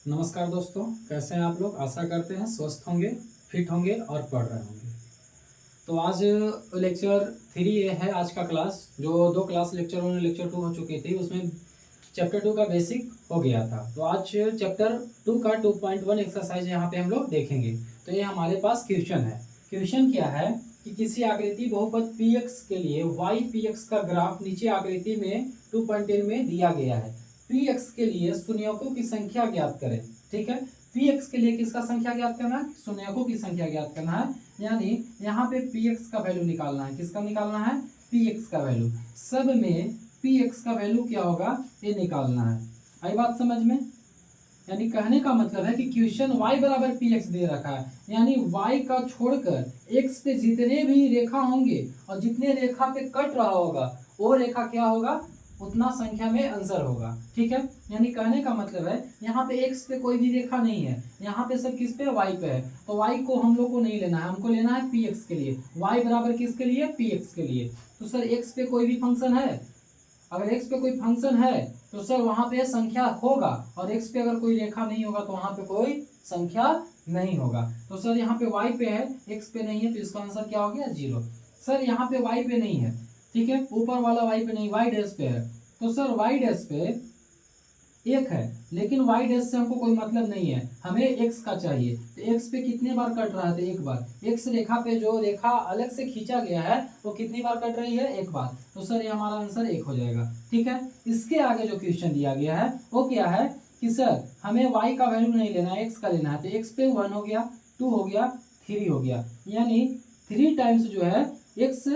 नमस्कार दोस्तों, कैसे हैं आप लोग। आशा करते हैं स्वस्थ होंगे, फिट होंगे और पढ़ रहे होंगे। तो आज लेक्चर 3 है आज का क्लास। जो दो क्लास लेक्चर में लेक्चर 2 हो चुकी थी, उसमें चैप्टर 2 का बेसिक हो गया था। तो आज चैप्टर 2 का 2.1 एक्सरसाइज यहाँ पे हम लोग देखेंगे। तो ये हमारे पास क्वेश्चन है। क्वेश्चन क्या है कि किसी आकृति बहुपद px के लिए y px का ग्राफ नीचे आकृति में 2.10 में दिया गया है। px के लिए शून्यकों की संख्या ज्ञात करें। ठीक है, px के लिए किसका संख्या ज्ञात करना है? शून्यकों की संख्या ज्ञात करना है। यानी यहाँ पे px का वैल्यू निकालना है। किसका निकालना है? px का वैल्यू। सब में px का वैल्यू क्या होगा ये निकालना है। आई बात समझ में? यानी कहने का मतलब है कि क्वेश्चन y बराबर px दे रखा है, यानी y का छोड़कर x पे जितने भी रेखा होंगे और जितने रेखा पे कट रहा होगा वो रेखा क्या होगा, उतना संख्या में आंसर होगा। ठीक है, यानी कहने का मतलब है यहाँ पे x पे कोई भी रेखा नहीं है, यहाँ पे सब किस पे, y पे है। तो y को हम लोग को नहीं लेना है, हमको लेना है px के लिए। y बराबर किसके लिए? px के लिए। तो सर x पे कोई भी फंक्शन है? अगर x पे कोई फंक्शन है तो सर वहां पे संख्या होगा, और x पे अगर कोई रेखा नहीं होगा तो वहां पे कोई संख्या नहीं होगा। तो सर यहाँ पे y पे है, x पे नहीं है, तो इसका आंसर क्या हो गया? 0। सर यहाँ पे y पे नहीं है, ठीक है, ऊपर वाला y पे नहीं, y डैश पे है। तो सर y डैश पे एक है, लेकिन y डैश से हमको कोई मतलब नहीं है, हमें x का चाहिए। तो x पे कितने बार कट रहा है? तो एक बार। x रेखा पे जो रेखा अलग से खींचा गया है वो कितनी बार कट रही है? एक बार। तो सर ये हमारा आंसर 1 हो जाएगा। ठीक है, इसके आगे जो क्वेश्चन दिया गया है वो क्या है कि सर हमें y का वैल्यू नहीं लेना है, x का लेना है। तो x पे 1 हो गया, 2 हो गया, 3 हो गया, यानी 3 टाइम्स जो है x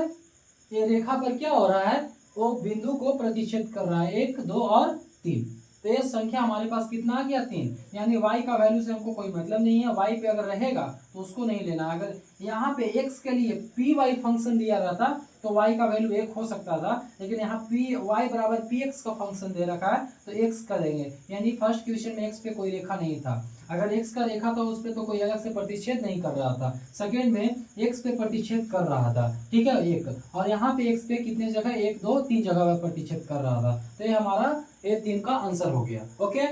ये रेखा पर क्या हो रहा है, वो बिंदु को प्रतिच्छेद कर रहा है, 1, 2 और 3। तो ये संख्या हमारे पास कितना आ गया? 3। यानी y का वैल्यू से हमको कोई मतलब नहीं है, y पे अगर रहेगा तो उसको नहीं लेना। अगर यहाँ पे x के लिए पी वाई फंक्शन दिया रहता तो y का वैल्यू 1 हो सकता था, लेकिन यहाँ पी वाई बराबर पी एक्स का फंक्शन दे रखा है तो x का देंगे। यानी फर्स्ट क्वेश्चन में x पे कोई रेखा नहीं था। अगर x का रेखा था उस पर तो कोई अलग से प्रतिच्छेद नहीं कर रहा था। सेकेंड में x पे प्रतिच्छेद कर रहा था, ठीक है, एक। और यहाँ पे x पे कितने जगह, 1, 2, 3 जगह पर प्रतिच्छेद कर रहा था। तो ये हमारा ये 3 का आंसर हो गया। ओके,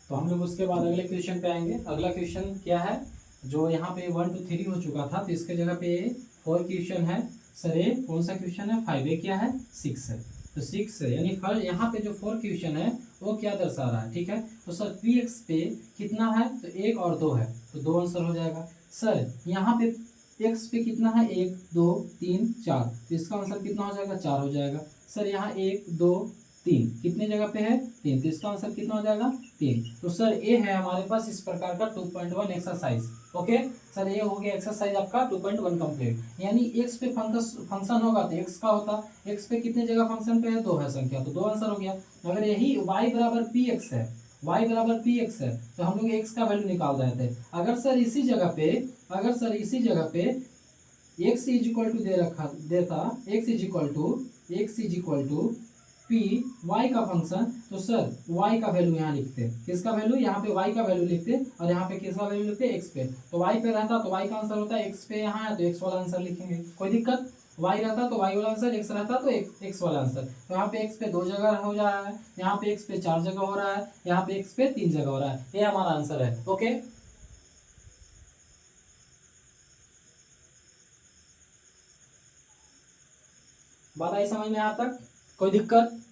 तो हम लोग उसके बाद अगले क्वेश्चन पे आएंगे। अगला क्वेश्चन क्या है, जो यहाँ पे 1 2 3 हो चुका था, तो इसके जगह पे 4 क्वेश्चन है। सर ये कौन सा क्वेश्चन है? 5। ये क्या है? 6 है। तो 6 है, यानी फर्स्ट यहाँ पे जो 4 क्वेश्चन है वो क्या दर्शा रहा है? ठीक है, तो सर पी एक्स पे कितना है? तो 1 और 2 है, तो 2 आंसर हो जाएगा। सर यहाँ पे एक्स पे कितना है? 1 2 3 4, तो इसका आंसर कितना हो जाएगा? 4 हो जाएगा। सर यहाँ 1 2 3 कितने जगह पे है? 3, तो इसका आंसर कितना हो जाएगा? 3। तो सर ये है हमारे पास इस प्रकार का 2.1 एक्सरसाइज। ओके सर, ये हो गया एक्सरसाइज आपका 2.1 कंप्लीट। यानी एक्स पे फंक्शन होगा तो एक्स का होता, एक्स पे कितने जगह फंक्शन पे है? 2 है संख्या, तो 2 आंसर हो गया। अगर यही y बराबर पी एक्स है, y बराबर पी एक्स है, तो हम लोग x का वैल्यू निकाल रहे थे। अगर सर इसी जगह पे, अगर सर इसी जगह पे x इज इक्वल टू दे रखा देता, x is equal to P Y का फंक्शन, तो सर y का वैल्यू यहाँ लिखते, किसका वैल्यू? यहाँ पे y का वैल्यू लिखते, और यहाँ पे किसका वैल्यू लिखते? x पे। तो y पे रहता तो y का आंसर होता है, x पे यहाँ है तो x वाला आंसर लिखेंगे, कोई दिक्कत? y रहता तो y वाला आंसर, x रहता तो x वाला आंसर। तो यहाँ पे x पे 2 जगह हो जा रहा है, यहाँ पे x पे 4 जगह हो रहा है, यहाँ पे x पे 3 जगह हो रहा है। ये हमारा आंसर है। ओके, बात आई समझ में? यहाँ तक कोई दिक्कत?